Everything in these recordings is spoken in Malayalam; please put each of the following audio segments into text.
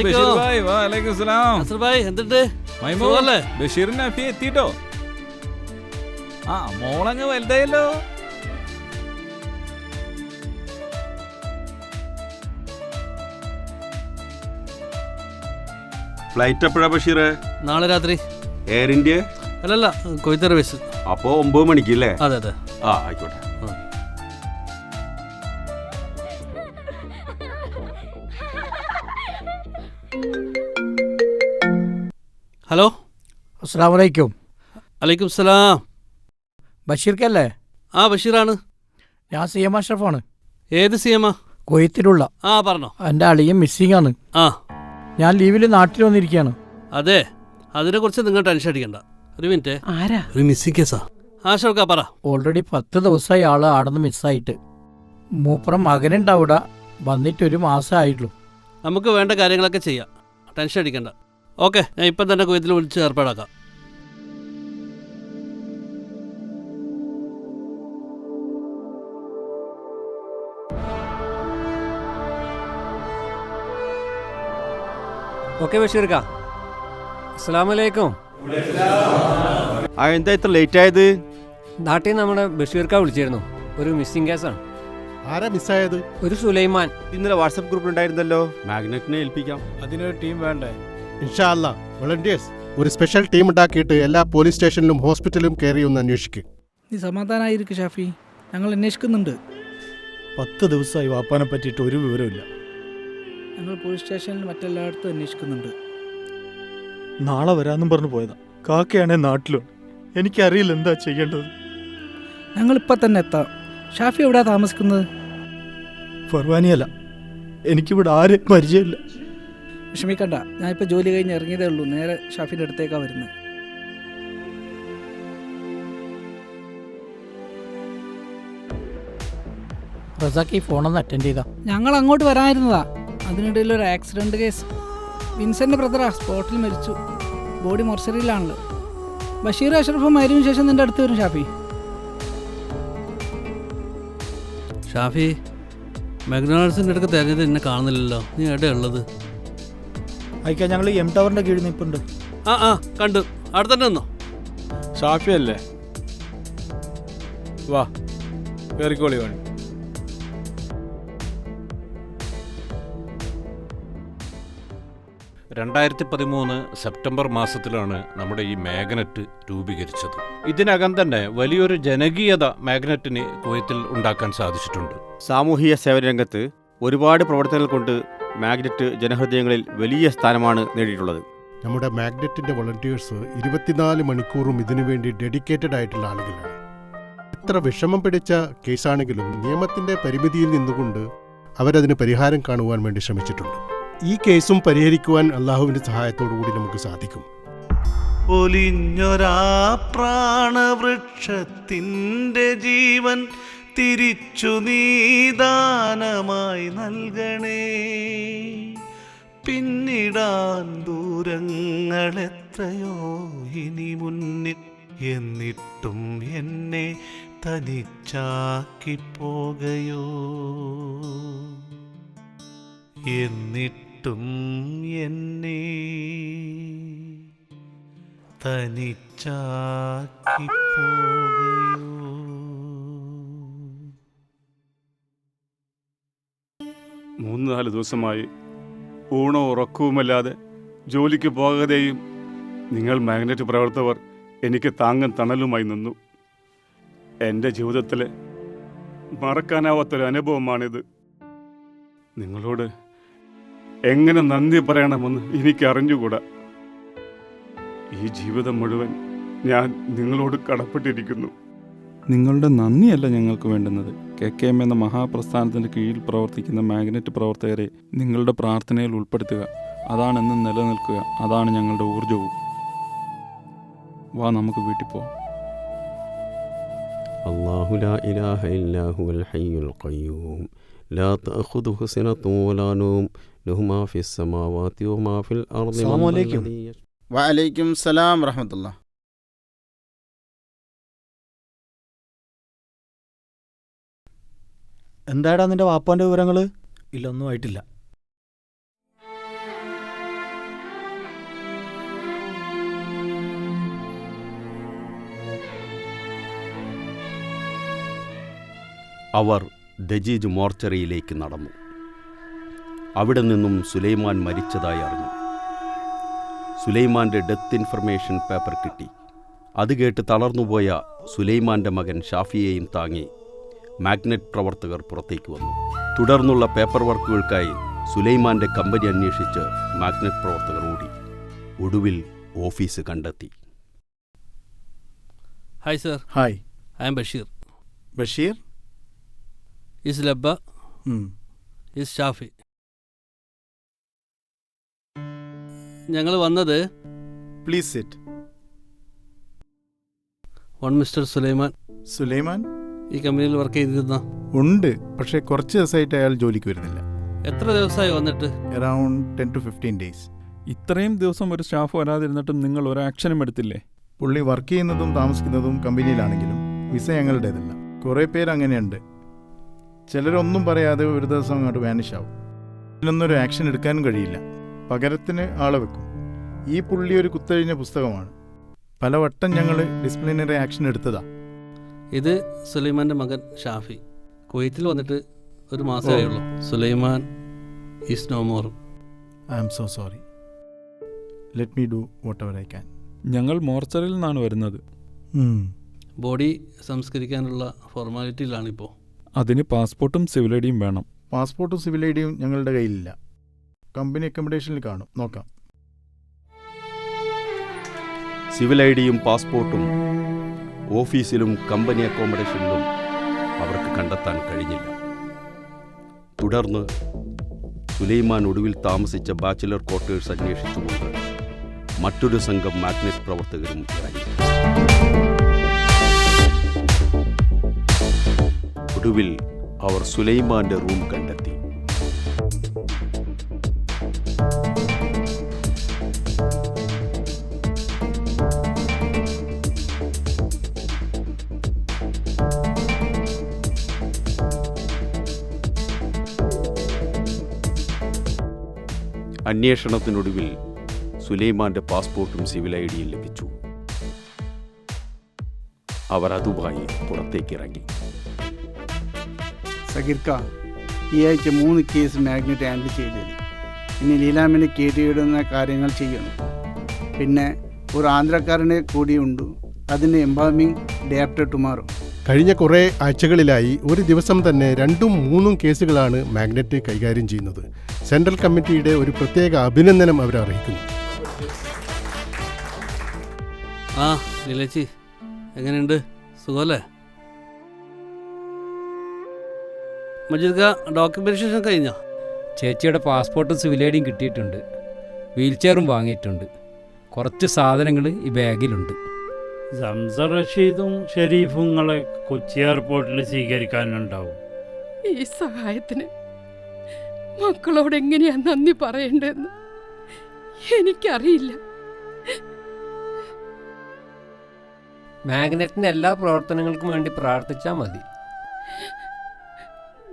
ബഷീർ ഭായ്. വഅലൈക്കും സലാം. നസർ ഭായ് എന്തുണ്ട്? മൈമൂല്ലേ ബഷീറിന് അഫി എത്തിട്ടോ? മോളങ്ങ് വലുതായല്ലോ. ഫ്ലൈറ്റ് എപ്പോഴാ ബഷീറെ? നാളെ രാത്രി. Air India? അല്ലല്ല, കൊയ്ത്ത് സർവീസ്. അപ്പോ 9 മണിക്ക് അല്ലേ? അതെ അതെ. ആയിക്കോട്ടെ. ഹലോ, അസ്സലാമു അലൈക്കും. അലൈക്കും സലാം. ബഷീർക്കല്ലേ? ബഷീറാണ്. ഞാൻ CM അഷ്റഫാണ്. ഏത് CM? കുവൈത്തിലുള്ള. പറഞ്ഞോ. എൻ്റെ അളിയൻ മിസ്സിംഗ് ആണ്. ഞാൻ ലീവിൽ നാട്ടിൽ വന്നിരിക്കുകയാണ്. അതെ, അതിനെക്കുറിച്ച് നിങ്ങൾ ടെൻഷൻ അടിക്കണ്ട. ഒരു മിനിറ്റ്. ആരാ? ഒരു മിസ്സിംഗ് കേസാ. ഷോക്കാ പറ. ഓൾറെഡി 10 ദിവസമായി ആള് ആടന്ന് മിസ്സായിട്ട്. മൂപ്പറം മകനുണ്ട് അവിടെ. വന്നിട്ട് 1 മാസമായിട്ടുള്ളൂ. നമുക്ക് വേണ്ട കാര്യങ്ങളൊക്കെ ചെയ്യാം, ടെൻഷൻ അടിക്കണ്ട. ഓക്കെ, ഞാൻ ഇപ്പം തന്നെ കുവൈത്തിൽ വിളിച്ച് ഏർപ്പാടാക്കാം. ഓക്കെ ബഷീർക്ക, അസ്സലാമു അലൈക്കും. എന്താ ഇത്ര ലേറ്റ് ആയത്? നാട്ടിൽ നമ്മുടെ ബഷീർക്ക വിളിച്ചിരുന്നു. ഒരു മിസ്സിംഗ് കേസാണ്. ആരാ മിസ്സായത്? ഒരു സുലൈമാൻ. ഇന്നലെ വാട്സപ്പ് ഗ്രൂപ്പിൽ ഉണ്ടായിരുന്നല്ലോ. മാഗ്നറ്റിനെ ഏൽപ്പിക്കാം. അതിനൊരു ടീം വേണ്ടേ? ഇൻഷാ അല്ലാ, വളണ്ടിയേഴ്സ് ഒരു സ്പെഷ്യൽ ടീം ഉണ്ടാക്കിയിട്ട് എല്ലാ പോലീസ് സ്റ്റേഷനിലും ഹോസ്പിറ്റലിലും കയറി ഒന്ന് അന്വേഷിക്കും. നീ സമാധാനമായിരിക്കും ഷാഫി, ഞങ്ങൾ അന്വേഷിക്കുന്നുണ്ട്. 10 ദിവസമായി വാപ്പാനെ പറ്റിയിട്ട് ഒരു വിവരമില്ല. ഞങ്ങൾ പോലീസ് സ്റ്റേഷനിൽ മറ്റെല്ലായിടത്തും അന്വേഷിക്കുന്നുണ്ട്. നാളെ വരാമെന്നും പറഞ്ഞു പോയതാ. കാക്കയാണേ നാട്ടിലുണ്ട്. എനിക്കറിയില്ല എന്താ ചെയ്യേണ്ടത്. ഞങ്ങളിപ്പോൾ തന്നെ എത്താം. ഷാഫി എവിടെയാ താമസിക്കുന്നത്? ഫർവാനിയല്ല, എനിക്കിവിടെ ആരും പരിചയമില്ല. വിഷമിക്കണ്ട, ഞാനിപ്പോൾ ജോലി കഴിഞ്ഞ് ഇറങ്ങിയതേ ഉള്ളൂ. നേരെ ഷാഫിൻ്റെ അടുത്തേക്കാണ് വരുന്നത്. റസാഖ് ഈ ഫോണൊന്ന് അറ്റൻഡ് ചെയ്താ. ഞങ്ങൾ അങ്ങോട്ട് വരാനിരുന്നതാ. അതിനിടയിൽ ഒരു ആക്സിഡന്റ് കേസ്. വിൻസെൻ്റ് ബ്രദറാ, സ്പോട്ടിൽ മരിച്ചു. ബോഡി മോർച്ചറിയിലാണല്ലോ. ബഷീർ അഷ്റഫും മരിവിന് ശേഷം നിൻ്റെ അടുത്ത് വരും ഷാഫി. ഷാഫി, മക്ഡൊണാൾഡ്സിൻ്റെ അടുത്ത് തിരഞ്ഞത് എന്നെ കാണുന്നില്ലല്ലോ. നീ എവിടെ ഉള്ളത്? അയക്കാൻ ഞങ്ങൾ M ടവറിൻ്റെ കീഴിൽ നിൽപ്പുണ്ട്. കണ്ടു. അവിടെ തന്നെ നിന്നോ. ഷാഫി അല്ലേ? വാ കേറിക്കോളി. വേണം 2013 സെപ്റ്റംബർ മാസത്തിലാണ് നമ്മുടെ ഈ മാഗ്നറ്റ് രൂപീകരിച്ചത്. ഇതിനകം തന്നെ വലിയൊരു ജനകീയത മാഗ്നറ്റിന് കുവൈത്തിൽ ഉണ്ടാക്കാൻ സാധിച്ചിട്ടുണ്ട്. സാമൂഹിക സേവന രംഗത്ത് ഒരുപാട് പ്രവർത്തനങ്ങൾ കൊണ്ട് മാഗ്നറ്റ് ജനഹൃദയങ്ങളിൽ വലിയ സ്ഥാനമാണ് നേടിയിട്ടുള്ളത്. നമ്മുടെ മാഗ്നറ്റിന്റെ വളണ്ടിയേഴ്സ് 24 മണിക്കൂറും ഇതിനു വേണ്ടി ഡെഡിക്കേറ്റഡ് ആയിട്ടുള്ള ആളുകളാണ്. എത്ര വിഷമം പിടിച്ച കേസാണെങ്കിലും നിയമത്തിന്റെ പരിമിതിയിൽ നിന്നുകൊണ്ട് അവരതിന് പരിഹാരം കാണുവാൻ വേണ്ടി ശ്രമിച്ചിട്ടുണ്ട്. ഈ കേസും പരിഹരിക്കുവാൻ അള്ളാഹുവിന്റെ സഹായത്തോടുകൂടി നമുക്ക് സാധിക്കും. ഒലിഞ്ഞൊരാ പ്രാണവൃക്ഷത്തിൻ്റെ ജീവൻ തിരിച്ചു നീദാനമായി നൽകണേ. പിന്നിടാൻ ദൂരങ്ങളെത്രയോ ഇനി മുന്നിൽ, എന്നിട്ടും എന്നെ തനിച്ചാക്കിപ്പോകയോ. എന്നിട്ടും എന്നെ തനിച്ചാക്കിപ്പോകയോ. 3-4 ദിവസമായി ഊണോ ഉറക്കവുമല്ലാതെ ജോലിക്ക് പോകാതെയും നിങ്ങൾ മാഗ്നറ്റ് പ്രവർത്തകർ എനിക്ക് താങ്ങും തണലുമായി നിന്നു. എൻ്റെ ജീവിതത്തിലെ മറക്കാനാവാത്തൊരു അനുഭവമാണിത്. നിങ്ങളോട് എങ്ങനെ നന്ദി പറയണമെന്ന് എനിക്കറിഞ്ഞുകൂടാ. ഈ ജീവിതം മുഴുവൻ ഞാൻ നിങ്ങളോട് കടപ്പെട്ടിരിക്കുന്നു. നിങ്ങളുടെ നന്ദിയല്ല ഞങ്ങൾക്ക് വേണ്ടുന്നത്. KKM എന്ന മഹാപ്രസ്ഥാനത്തിൻ്റെ കീഴിൽ പ്രവർത്തിക്കുന്ന മാഗ്നറ്റ് പ്രവർത്തകരെ നിങ്ങളുടെ പ്രാർത്ഥനയിൽ ഉൾപ്പെടുത്തുക. അതാണെന്നും നിലനിൽക്കുക. അതാണ് ഞങ്ങളുടെ ഊർജവും. വാ, നമുക്ക് വീട്ടിൽ പോവാം. അല്ലാഹു ലാ ഇലാഹ ഇല്ലാ ഹുവൽ ഹയ്യുൽ ഖയ്യൂം ലാ തഅഖുദുഹു സിനത്തുൻ വലാ നൗം ലഹു മാ ഫിസ് സമാവാതി വമാ ഫിൽ അർദി. അസ്സലാമു അലൈക്കും. വഅലൈക്കും സലാം വറഹ്മത്തുള്ളാഹി. എന്താടാ നിന്റെ വാപ്പാൻ്റെ വിവരങ്ങൾ? ഇല്ല, ഒന്നും ആയിട്ടില്ല. അവർ ദജീജ് മോർച്ചറിയിലേക്ക് നടന്നു. അവിടെ നിന്നും സുലൈമാൻ മരിച്ചതായി അറിഞ്ഞു. സുലൈമാൻ്റെ ഡെത്ത് ഇൻഫർമേഷൻ പേപ്പർ കിട്ടി. അത് കേട്ട് തളർന്നുപോയ സുലൈമാൻ്റെ മകൻ ഷാഫിയെയും താങ്ങി മാഗ്നറ്റ് പ്രവർത്തകർ പുറത്തേക്ക് വന്നു. തുടർന്നുള്ള പേപ്പർ വർക്കുകൾക്കായി സുലൈമാൻ്റെ കമ്പനി അന്വേഷിച്ച് മാഗ്നറ്റ് പ്രവർത്തകർ ഓടി. ഒടുവിൽ ഓഫീസ് കണ്ടെത്തി. Hi sir. Hi. I M Basheer. Basheer is Labba is Shafi. ഞങ്ങൾ വന്നത് please sit. One mister Sulaiman. Sulaiman ഈ കമ്പനിയിൽ വർക്ക് ചെയ്തിരുന്ന? ഉണ്ട്, പക്ഷേ കുറച്ച് ദിവസമായിട്ട് അയാൾ ജോലിക്ക് വരുന്നില്ല. എത്ര ദിവസമായി വന്നിട്ട്? Around 10 to 15 days. ഇത്രയും ദിവസം ഒരു സ്റ്റാഫ് വരാതിരുന്നിട്ടും നിങ്ങൾ ഒരു ആക്ഷനും എടുത്തില്ലേ? പുള്ളി വർക്ക് ചെയ്യുന്നതും താമസിക്കുന്നതും കമ്പനിയിലാണെങ്കിലും വിസ ഞങ്ങളുടേതല്ല. കുറേ പേര് അങ്ങനെയുണ്ട്. ചിലരൊന്നും പറയാതെ ഒരു ദിവസം അങ്ങോട്ട് വാനിഷ് ആവും. ഇതിനൊന്നൊരു ആക്ഷൻ എടുക്കാനും കഴിയില്ല. പകരത്തിന് ആളെ വെക്കും. ഈ പുള്ളി ഒരു കുത്തഴിഞ്ഞ പുസ്തകമാണ്. പലവട്ടം ഞങ്ങൾ ഡിസിപ്ലിനറി ആക്ഷൻ എടുത്തതാ. ഇത് സുലൈമാൻ്റെ മകൻ ഷാഫി. കുവൈത്തിൽ വന്നിട്ട് ഒരു മാസമേ ഉള്ളൂ. Sulaiman is no more. I am so sorry. Let me do whatever I can. ഞങ്ങൾ മോർച്ചറിയിൽ നിന്നാണ് വരുന്നത്. ബോഡി സംസ്കരിക്കാനുള്ള ഫോർമാലിറ്റിയിലാണിപ്പോൾ. അതിന് പാസ്പോർട്ടും സിവിൽ ഐഡിയും വേണം. പാസ്പോർട്ടും സിവിൽ ഐഡിയും ഞങ്ങളുടെ കയ്യിലില്ല. കമ്പനി അക്കോമഡേഷനിൽ കാണും, നോക്കാം. സിവിൽ ഐഡിയും പാസ്പോർട്ടും ഓഫീസിലും കമ്പനി അക്കോമഡേഷനിലും അവർക്ക് കണ്ടെത്താൻ കഴിഞ്ഞില്ല. തുടർന്ന് സുലൈമാൻ ഒടുവിൽ താമസിച്ച ബാച്ചിലർ ക്വാർട്ടേഴ്സ് അന്വേഷിച്ചുകൊണ്ട് മറ്റൊരു സംഘം മാഗ്നറ്റ് പ്രവർത്തകരും ഇറങ്ങി. ഒടുവിൽ അവർ സുലൈമാന്റെ റൂം കണ്ടെത്തി. അന്വേഷണത്തിനൊടുവിൽ സുലൈമാന്റെ പാസ്പോർട്ടും സിവിൽ ഐഡിയും ലഭിച്ചു. അവർ അതുമായി പുറത്തേക്കിറങ്ങി. സഗീർക്ക, ഈ ആഴ്ച 3 കേസ് മാഗ്നറ്റ് ഹാൻഡിൽ ചെയ്തത്. ഇനി ലീലാമിന് കേട്ടിയിടുന്ന കാര്യങ്ങൾ ചെയ്യണം. പിന്നെ ഒരു ആന്ധ്രക്കാരനെ കൂടിയുണ്ട്. അതിന് എംബാമിംഗ് ഡേ ആഫ്റ്റർ ടുമാറോ. കഴിഞ്ഞ കുറേ ആഴ്ചകളിലായി ഒരു ദിവസം തന്നെ 2ഉം 3ഉം കേസുകളാണ് മാഗ്നറ്റ് കൈകാര്യം ചെയ്യുന്നത്. സെൻട്രൽ കമ്മിറ്റിയുടെ ഒരു പ്രത്യേക അഭിനന്ദനം അവർ അർഹിക്കുന്നു. ആ ലീലേച്ചി, എങ്ങനെയുണ്ട്? സുഖമല്ലേ? മജീദ് ഡോക്യുമെന്റേഷൻ കഴിഞ്ഞോ? ചേച്ചിയുടെ പാസ്പോർട്ടും സിവിൽ ഐഡിയും കിട്ടിയിട്ടുണ്ട്. വീൽ ചെയറും വാങ്ങിയിട്ടുണ്ട്. കുറച്ച് സാധനങ്ങൾ ഈ ബാഗിലുണ്ട്. സംസർ റഷീദും ഷെരീഫും നിങ്ങളെ കൊച്ചി എയർപോർട്ടിൽ സ്വീകരിക്കാനുണ്ടാവും. ഈ സഹായത്തിന് മക്കളോട് എങ്ങനെയാ നന്ദി പറയേണ്ടതെന്ന് എനിക്കറിയില്ല. മാഗ്നറ്റിന്റെ എല്ലാ പ്രവർത്തനങ്ങൾക്കും വേണ്ടി പ്രാർത്ഥിച്ചാൽ മതി.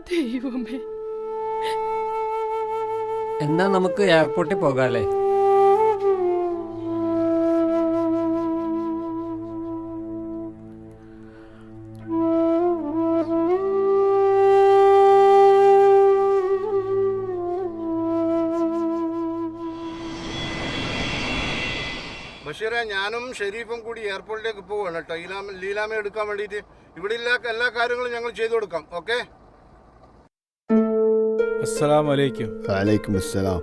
ദൈവമേ, എന്നാ നമുക്ക് എയർപോർട്ടിൽ പോകാല്ലേ? ബഷീറെ, ഞാനും ഷെരീഫും കൂടി എയർപോർട്ടിലേക്ക് പോവാണ് കേട്ടോ. ലീലാമെ എടുക്കാൻ വേണ്ടിയിട്ട്. ഇവിടെ എല്ലാ കാര്യങ്ങളും ഞങ്ങൾ ചെയ്തു കൊടുക്കാം. ഓക്കെ? അസ്സലാമു അലൈക്കും. വലൈക്കും അസ്സലാം.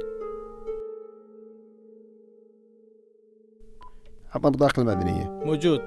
عطنا البطاقة المدنية. موجود.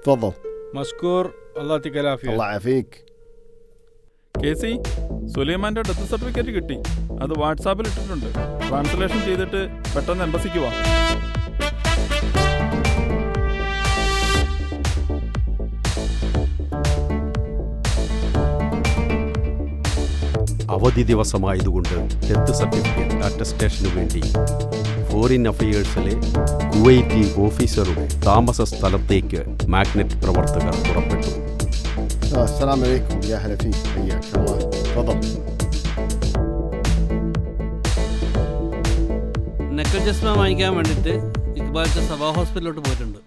تفضل. مشكور. الله يعطيك العافية. الله يعافيك. കേസി, സുലൈമാന്റെ ഡെത്ത് സർട്ടിഫിക്കറ്റ് കിട്ടി. അത് വാട്സാപ്പിൽ ഇട്ടിട്ടുണ്ട്. ട്രാൻസ്ലേഷൻ ചെയ്തിട്ട് പെട്ടെന്ന് എംബസിക്ക് വാ. അവധി ദിവസമായതുകൊണ്ട് ഡെത്ത് സർട്ടിഫിക്കറ്റ് അറ്റസ്റ്റേഷനു വേണ്ടി ഫോറിൻ അഫയേഴ്സിലെ കുവൈറ്റി ഓഫീസറുടെ താമസ സ്ഥലത്തേക്ക് മാഗ്നറ്റ് പ്രവർത്തകർ പുറപ്പെട്ടു. السلام عليكم يا هلا فيك حياك الله تفضل. നെക്കൽ ചസ്മ വാങ്ങിക്കാൻ വേണ്ടിയിട്ട് ഇക്ബാലത്തെ സഭാ ഹോസ്പിറ്റലിലോട്ട് പോയിട്ടുണ്ട്.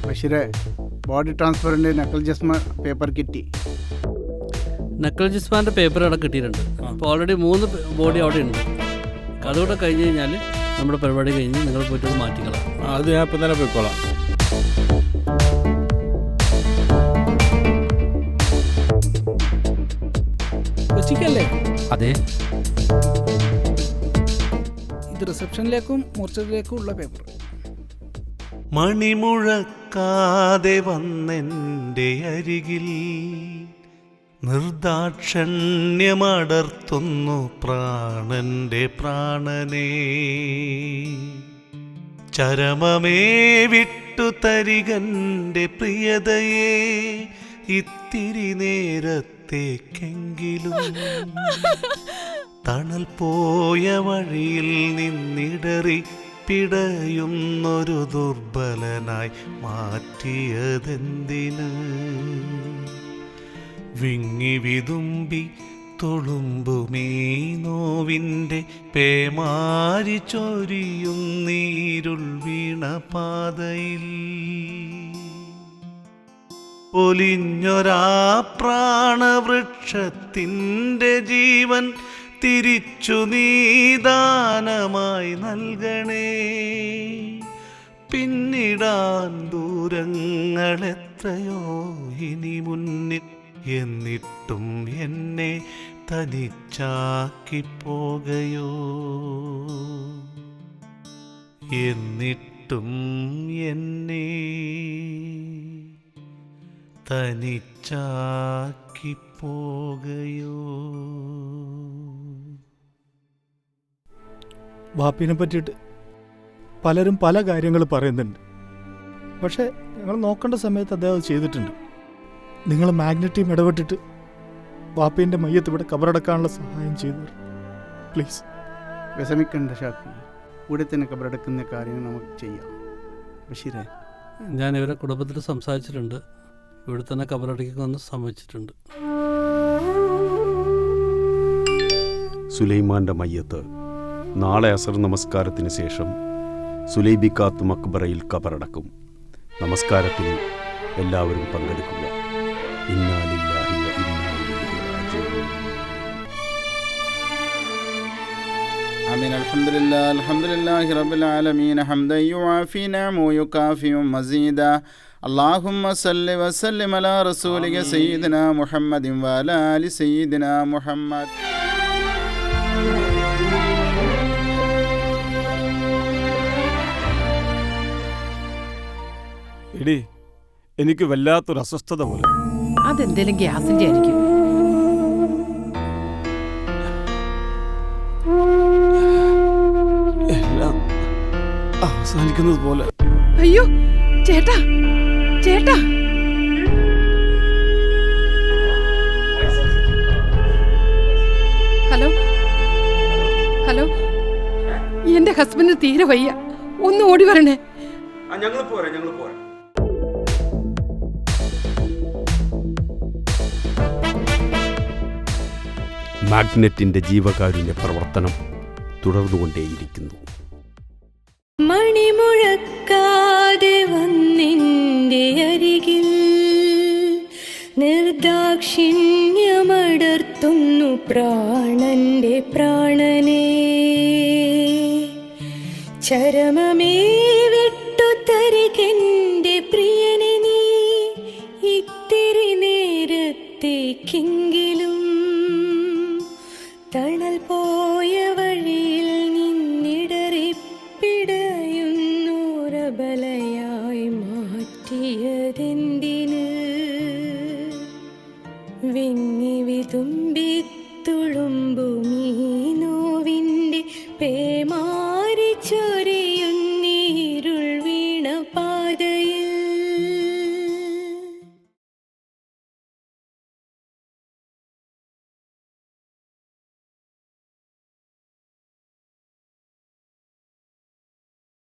ബഷീറെ, ബോഡി ട്രാൻസ്ഫറിൻ്റെ നക്കൽ ജസ്മ പേപ്പർ കിട്ടി. നക്കൽ ജിസ്മാൻ്റെ പേപ്പർ അവിടെ കിട്ടിയിട്ടുണ്ട്. അപ്പോൾ ഓൾറെഡി 3 ബോഡി അവിടെ ഉണ്ട്. അതുകൂടെ കഴിഞ്ഞ് കഴിഞ്ഞാൽ നമ്മുടെ പരിപാടി കഴിഞ്ഞ് നിങ്ങൾ പോയിട്ട് മാറ്റിക്കളാം. അത് ഞാൻ ഇപ്പം തന്നെ പോയിക്കോളാം. കൊച്ചിക്കല്ലേ? അതെ. ഇത് റിസപ്ഷനിലേക്കും മോർച്ചറിയിലേക്കും ഉള്ള പേപ്പർ. മണിമുഴക്കാതെ വന്നെൻ്റെ അരികിൽ നിർദാക്ഷണ്യമടർത്തുന്നു പ്രാണന്റെ പ്രാണനെ. ചരമമേ വിട്ടു തരികൻ്റെ പ്രിയതയെ ഇത്തിരി നേരത്തേക്കെങ്കിലും. തണൽ പോയ വഴിയിൽ നിന്നിടറി പിടയുന്നൊരു ദുർബലനായി മാറ്റിയതെന്തിന്? വിങ്ങി വിതുമ്പി തുളുമ്പുമീ നോവിൻ്റെ പേമാരി ചൊരിയുന്നീരുൾ വീണ പാതയിൽ പൊലിഞ്ഞൊരാ പ്രാണവൃക്ഷത്തിൻ്റെ ജീവൻ തിരിച്ചു നീദാനമായി നൽകണേ. പിന്നിടാൻ ദൂരങ്ങളെത്രയോ ഇനി മുന്നിൽ, എന്നിട്ടും എന്നെ തനിച്ചാക്കിപ്പോകയോ? എന്നിട്ടും എന്നെ തനിച്ചാക്കിപ്പോകയോ? വാപ്പിനെ പറ്റിയിട്ട് പലരും പല കാര്യങ്ങൾ പറയുന്നുണ്ട്. പക്ഷേ ഞങ്ങൾ നോക്കേണ്ട സമയത്ത് അദ്ദേഹം അത് ചെയ്തിട്ടുണ്ട്. നിങ്ങൾ മാഗ്നറ്റ് ടീം ഇടപെട്ടിട്ട് വാപ്പീൻ്റെ മയ്യത്ത് ഇവിടെ കബറടക്കാനുള്ള സഹായം ചെയ്തു. പ്ലീസ്. വിഷമിക്കണ്ട ഷാഫി, ഇവിടെ തന്നെ കബറടക്കുന്ന കാര്യങ്ങൾ നമുക്ക് ചെയ്യാം. ബഷീറെ, ഞാൻ ഇവരെ കുടുംബത്തിൽ സംസാരിച്ചിട്ടുണ്ട്. ഇവിടെ തന്നെ കബറടക്കിക്കൊന്ന് സമ്മതിച്ചിട്ടുണ്ട്. സുലൈമാൻ്റെ മയ്യത്ത് നാളെ അസർ നമസ്കാരത്തിന് ശേഷം സുലൈബിക്കാത്ത് മക്ബറയിൽ കബറടക്കും. നമസ്കാരത്തിൽ എല്ലാവരും പങ്കെടുക്കുക. ഇന്നാ ലില്ലാഹി വ ഇന്നാ ഇലൈഹി റാജിഊൻ. ആമീൻ. അൽഹംദുലില്ലാഹി റബ്ബിൽ ആലമീൻ ഹംദൻ യുആഫി നഅമു യുകാഫി മസീദ. اللهم صل وسلم على رسولك سيدنا محمد وعلى آل سيدنا محمد. എടി, എനിക്ക് വല്ലാത്തൊരു അസ്വസ്ഥത പോലെ. അതെന്തേലും ഗ്യാസിന്റെ ആയിരിക്കും. എല്ലാം അവസാനിക്കുന്നത് പോലെ. അയ്യോ ചേട്ടാ, ചേട്ടാ, ഹലോ ഹലോ, എന്റെ ഹസ്ബൻഡ് തീരെ വയ്യ, ഒന്ന് ഓടി വരണേ. ഞങ്ങൾ പോരാ. മാഗ്നറ്റിന്റെ ജീവകാരുണ്യ പ്രവർത്തനം തുടർന്നുകൊണ്ടേയിരിക്കുന്നു. മണിമുഴക്കാതെ വന്നെൻ്റെ അരികിൽ നിർദാക്ഷിണ്യമടർത്തുന്നു പ്രാണന്റെ പ്രാണനെ. ചരമമേ വിട്ടു തരികൻ്റെ പ്രിയനെ നീ ഇത്തിരി നേരത്തേക്കെങ്കിലും. തണൽ പോയ വഴിയിൽ നിന്നിടറി പിടയുന്നൂരബലയായി മാറ്റിയതെന്തിന്? തുളുമ്പുമീ നോവിൻ്റെ പേമാരി ചൊരി